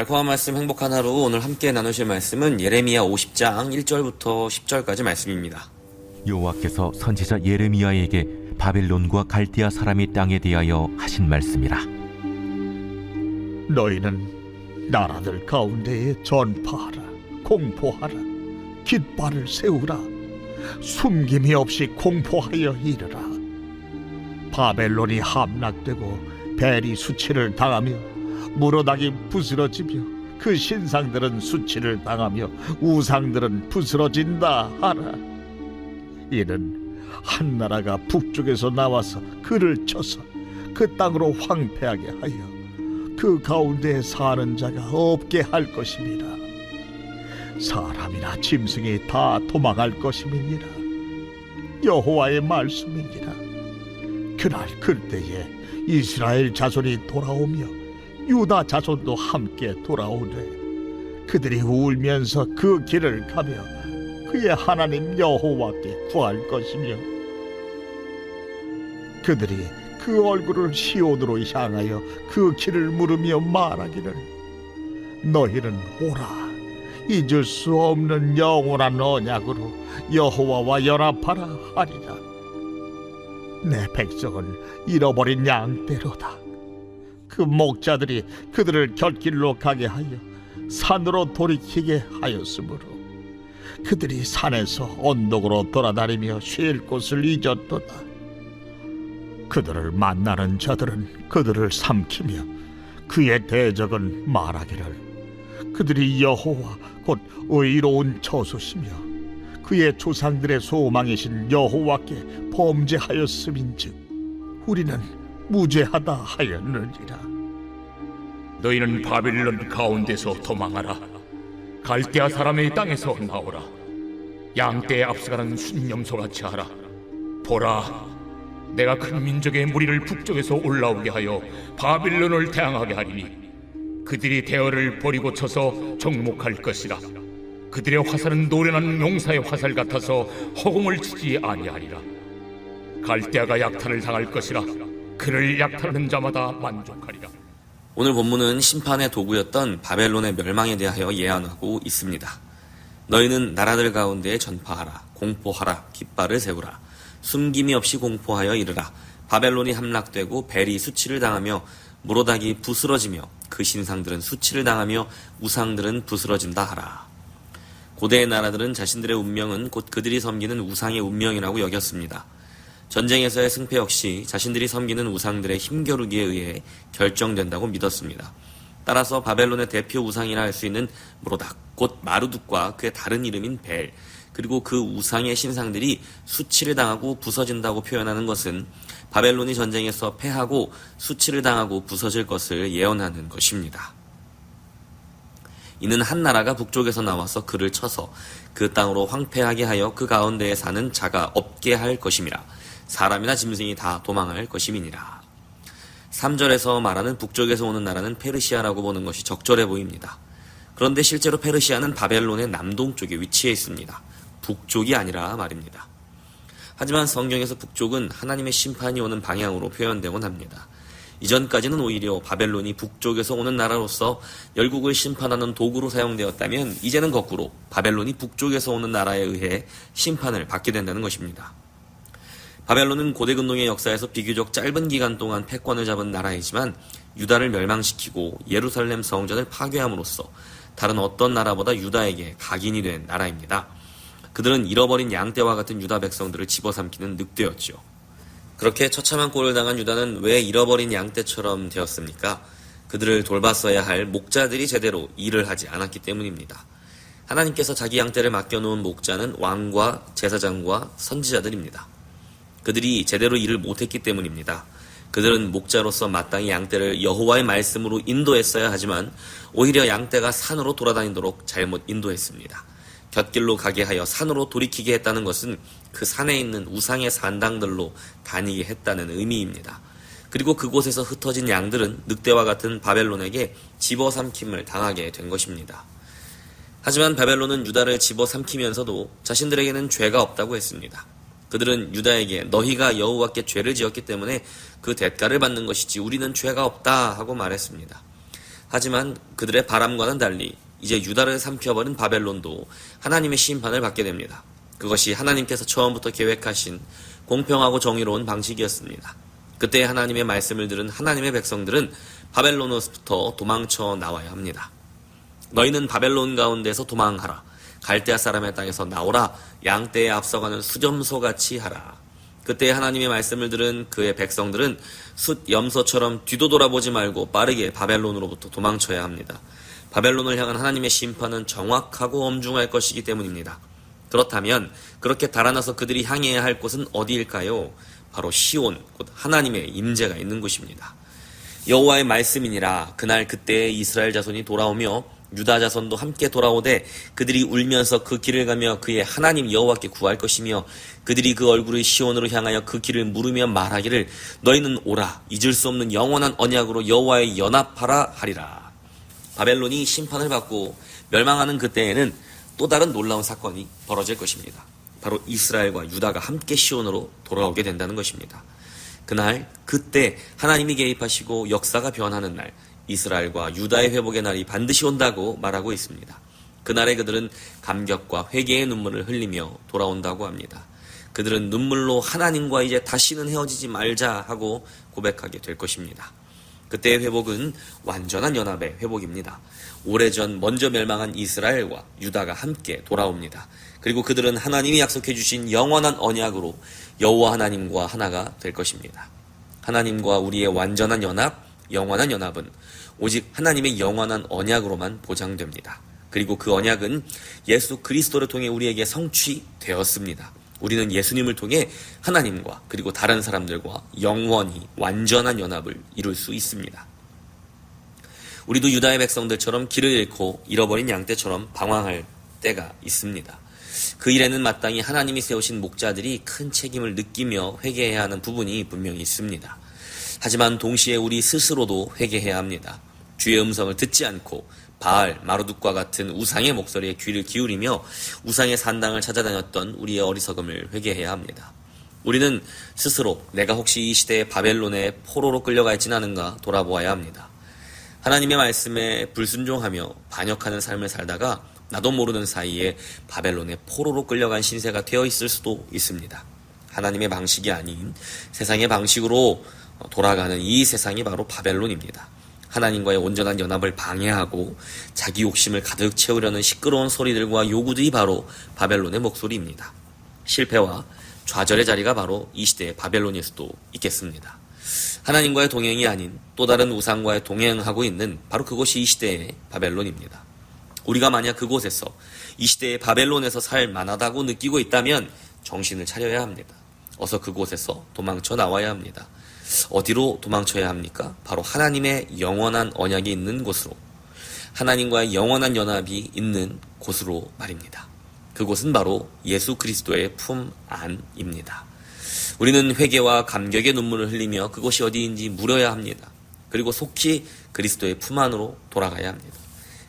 달콤한 말씀 행복한 하루, 오늘 함께 나누실 말씀은 예레미야 50장 1절부터 10절까지 말씀입니다. 여호와께서 선지자 예레미야에게 바벨론과 갈대아 사람의 땅에 대하여 하신 말씀이라. 너희는 나라들 가운데에 전파하라, 공포하라, 깃발을 세우라, 숨김이 없이 공포하여 이르라. 바벨론이 함락되고 벨이 수치를 당하며 무로닥이 부스러지며 그 신상들은 수치를 당하며 우상들은 부스러진다 하라. 이는 한 나라가 북쪽에서 나와서 그를 쳐서 그 땅으로 황폐하게 하여 그 가운데 사는 자가 없게 할 것임이라. 사람이나 짐승이 다 도망할 것임이니라. 여호와의 말씀이니라. 그날 그때에 이스라엘 자손이 돌아오며 유다 자손도 함께 돌아오되 그들이 울면서 그 길을 가며 그의 하나님 여호와께 구할 것이며 그들이 그 얼굴을 시온으로 향하여 그 길을 물으며 말하기를 너희는 오라, 잊을 수 없는 영원한 언약으로 여호와와 연합하라 하리라. 내 백성은 잃어버린 양떼로다. 그 목자들이 그들을 곁길로 가게 하여 산으로 돌이키게 하였으므로 그들이 산에서 언덕으로 돌아다니며 쉴 곳을 잊었도다. 그들을 만나는 자들은 그들을 삼키며 그의 대적은 말하기를 그들이 여호와 곧 의로운 저수시며 그의 조상들의 소망이신 여호와께 범죄하였음인즉 우리는 무죄하다 하였느니라. 너희는 바벨론 가운데서 도망하라. 갈대아 사람의 땅에서 나오라. 양떼에 앞서가는 순념소같이 하라. 보라, 내가 큰 민족의 무리를 북쪽에서 올라오게 하여 바벨론을 대항하게 하리니 그들이 대열을 버리고 쳐서 정목할 것이라. 그들의 화살은 노련한 용사의 화살 같아서 허공을 치지 아니하리라. 갈대아가 약탈을 당할 것이라. 그를 약탈하는 자마다 만족하리라. 오늘 본문은 심판의 도구였던 바벨론의 멸망에 대하여 예언하고 있습니다. 너희는 나라들 가운데에 전파하라, 공포하라, 깃발을 세우라, 숨김이 없이 공포하여 이르라. 바벨론이 함락되고 벨이 수치를 당하며 무로닥이 부스러지며 그 신상들은 수치를 당하며 우상들은 부스러진다 하라. 고대의 나라들은 자신들의 운명은 곧 그들이 섬기는 우상의 운명이라고 여겼습니다. 전쟁에서의 승패 역시 자신들이 섬기는 우상들의 힘겨루기에 의해 결정된다고 믿었습니다. 따라서 바벨론의 대표 우상이라 할 수 있는 무로닥, 곧 마르둑과 그의 다른 이름인 벨, 그리고 그 우상의 신상들이 수치를 당하고 부서진다고 표현하는 것은 바벨론이 전쟁에서 패하고 수치를 당하고 부서질 것을 예언하는 것입니다. 이는 한 나라가 북쪽에서 나와서 그를 쳐서 그 땅으로 황폐하게 하여 그 가운데에 사는 자가 없게 할 것임이라. 사람이나 짐승이 다 도망할 것임이니라. 3절에서 말하는 북쪽에서 오는 나라는 페르시아라고 보는 것이 적절해 보입니다. 그런데 실제로 페르시아는 바벨론의 남동쪽에 위치해 있습니다. 북쪽이 아니라 말입니다. 하지만 성경에서 북쪽은 하나님의 심판이 오는 방향으로 표현되곤 합니다. 이전까지는 오히려 바벨론이 북쪽에서 오는 나라로서 열국을 심판하는 도구로 사용되었다면 이제는 거꾸로 바벨론이 북쪽에서 오는 나라에 의해 심판을 받게 된다는 것입니다. 바벨론은 고대 근동의 역사에서 비교적 짧은 기간 동안 패권을 잡은 나라이지만 유다를 멸망시키고 예루살렘 성전을 파괴함으로써 다른 어떤 나라보다 유다에게 각인이 된 나라입니다. 그들은 잃어버린 양떼와 같은 유다 백성들을 집어삼키는 늑대였죠. 그렇게 처참한 꼴을 당한 유다는 왜 잃어버린 양떼처럼 되었습니까? 그들을 돌봤어야 할 목자들이 제대로 일을 하지 않았기 때문입니다. 하나님께서 자기 양떼를 맡겨놓은 목자는 왕과 제사장과 선지자들입니다. 그들이 제대로 일을 못했기 때문입니다. 그들은 목자로서 마땅히 양떼를 여호와의 말씀으로 인도했어야 하지만 오히려 양떼가 산으로 돌아다니도록 잘못 인도했습니다. 곁길로 가게 하여 산으로 돌이키게 했다는 것은 그 산에 있는 우상의 산당들로 다니게 했다는 의미입니다. 그리고 그곳에서 흩어진 양들은 늑대와 같은 바벨론에게 집어삼킴을 당하게 된 것입니다. 하지만 바벨론은 유다를 집어삼키면서도 자신들에게는 죄가 없다고 했습니다. 그들은 유다에게 너희가 여호와께 죄를 지었기 때문에 그 대가를 받는 것이지 우리는 죄가 없다 하고 말했습니다. 하지만 그들의 바람과는 달리 이제 유다를 삼켜버린 바벨론도 하나님의 심판을 받게 됩니다. 그것이 하나님께서 처음부터 계획하신 공평하고 정의로운 방식이었습니다. 그때 하나님의 말씀을 들은 하나님의 백성들은 바벨론으로부터 도망쳐 나와야 합니다. 너희는 바벨론 가운데서 도망하라. 갈대아 사람의 땅에서 나오라. 양떼에 앞서가는 수점소같이 하라. 그때 하나님의 말씀을 들은 그의 백성들은 숫 염소처럼 뒤도 돌아보지 말고 빠르게 바벨론으로부터 도망쳐야 합니다. 바벨론을 향한 하나님의 심판은 정확하고 엄중할 것이기 때문입니다. 그렇다면 그렇게 달아나서 그들이 향해야 할 곳은 어디일까요? 바로 시온, 곧 하나님의 임재가 있는 곳입니다. 여호와의 말씀이니라. 그날 그때에 이스라엘 자손이 돌아오며 유다 자손도 함께 돌아오되 그들이 울면서 그 길을 가며 그의 하나님 여호와께 구할 것이며 그들이 그 얼굴을 시온으로 향하여 그 길을 물으며 말하기를 너희는 오라 잊을 수 없는 영원한 언약으로 여호와의 연합하라 하리라. 바벨론이 심판을 받고 멸망하는 그때에는 또 다른 놀라운 사건이 벌어질 것입니다. 바로 이스라엘과 유다가 함께 시온으로 돌아오게 된다는 것입니다. 그날 그때 하나님이 개입하시고 역사가 변하는 날, 이스라엘과 유다의 회복의 날이 반드시 온다고 말하고 있습니다. 그날에 그들은 감격과 회개의 눈물을 흘리며 돌아온다고 합니다. 그들은 눈물로 하나님과 이제 다시는 헤어지지 말자 하고 고백하게 될 것입니다. 그때의 회복은 완전한 연합의 회복입니다. 오래전 먼저 멸망한 이스라엘과 유다가 함께 돌아옵니다. 그리고 그들은 하나님이 약속해 주신 영원한 언약으로 여호와 하나님과 하나가 될 것입니다. 하나님과 우리의 완전한 연합, 영원한 연합은 오직 하나님의 영원한 언약으로만 보장됩니다. 그리고 그 언약은 예수 그리스도를 통해 우리에게 성취되었습니다. 우리는 예수님을 통해 하나님과 그리고 다른 사람들과 영원히 완전한 연합을 이룰 수 있습니다. 우리도 유다의 백성들처럼 길을 잃고 잃어버린 양떼처럼 방황할 때가 있습니다. 그 일에는 마땅히 하나님이 세우신 목자들이 큰 책임을 느끼며 회개해야 하는 부분이 분명히 있습니다. 하지만 동시에 우리 스스로도 회개해야 합니다. 주의 음성을 듣지 않고 바알, 마르둑과 같은 우상의 목소리에 귀를 기울이며 우상의 산당을 찾아다녔던 우리의 어리석음을 회개해야 합니다. 우리는 스스로 내가 혹시 이 시대의 바벨론의 포로로 끌려가 있진 않은가 돌아보아야 합니다. 하나님의 말씀에 불순종하며 반역하는 삶을 살다가 나도 모르는 사이에 바벨론의 포로로 끌려간 신세가 되어 있을 수도 있습니다. 하나님의 방식이 아닌 세상의 방식으로 돌아가는 이 세상이 바로 바벨론입니다. 하나님과의 온전한 연합을 방해하고 자기 욕심을 가득 채우려는 시끄러운 소리들과 요구들이 바로 바벨론의 목소리입니다. 실패와 좌절의 자리가 바로 이 시대의 바벨론일 수도 있겠습니다. 하나님과의 동행이 아닌 또 다른 우상과의 동행하고 있는 바로 그것이 이 시대의 바벨론입니다. 우리가 만약 그곳에서 이 시대의 바벨론에서 살 만하다고 느끼고 있다면 정신을 차려야 합니다. 어서 그곳에서 도망쳐 나와야 합니다. 어디로 도망쳐야 합니까? 바로 하나님의 영원한 언약이 있는 곳으로, 하나님과의 영원한 연합이 있는 곳으로 말입니다. 그곳은 바로 예수 그리스도의 품 안입니다. 우리는 회개와 감격의 눈물을 흘리며 그곳이 어디인지 물어야 합니다. 그리고 속히 그리스도의 품 안으로 돌아가야 합니다.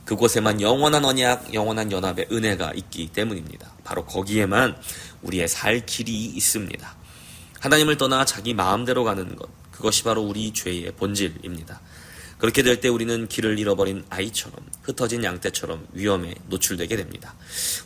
그곳에만 영원한 언약, 영원한 연합의 은혜가 있기 때문입니다. 바로 거기에만 우리의 살 길이 있습니다. 하나님을 떠나 자기 마음대로 가는 것, 그것이 바로 우리 죄의 본질입니다. 그렇게 될 때 우리는 길을 잃어버린 아이처럼, 흩어진 양떼처럼 위험에 노출되게 됩니다.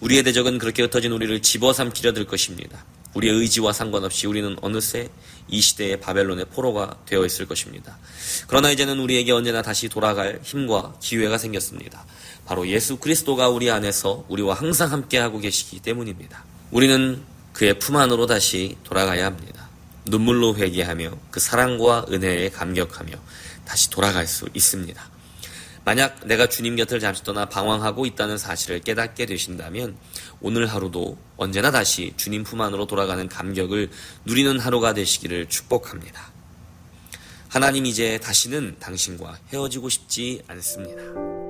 우리의 대적은 그렇게 흩어진 우리를 집어삼키려 들 것입니다. 우리의 의지와 상관없이 우리는 어느새 이 시대의 바벨론의 포로가 되어 있을 것입니다. 그러나 이제는 우리에게 언제나 다시 돌아갈 힘과 기회가 생겼습니다. 바로 예수 그리스도가 우리 안에서 우리와 항상 함께하고 계시기 때문입니다. 우리는 그의 품 안으로 다시 돌아가야 합니다. 눈물로 회개하며 그 사랑과 은혜에 감격하며 다시 돌아갈 수 있습니다. 만약 내가 주님 곁을 잠시 떠나 방황하고 있다는 사실을 깨닫게 되신다면 오늘 하루도 언제나 다시 주님 품 안으로 돌아가는 감격을 누리는 하루가 되시기를 축복합니다. 하나님 이제 다시는 당신과 헤어지고 싶지 않습니다.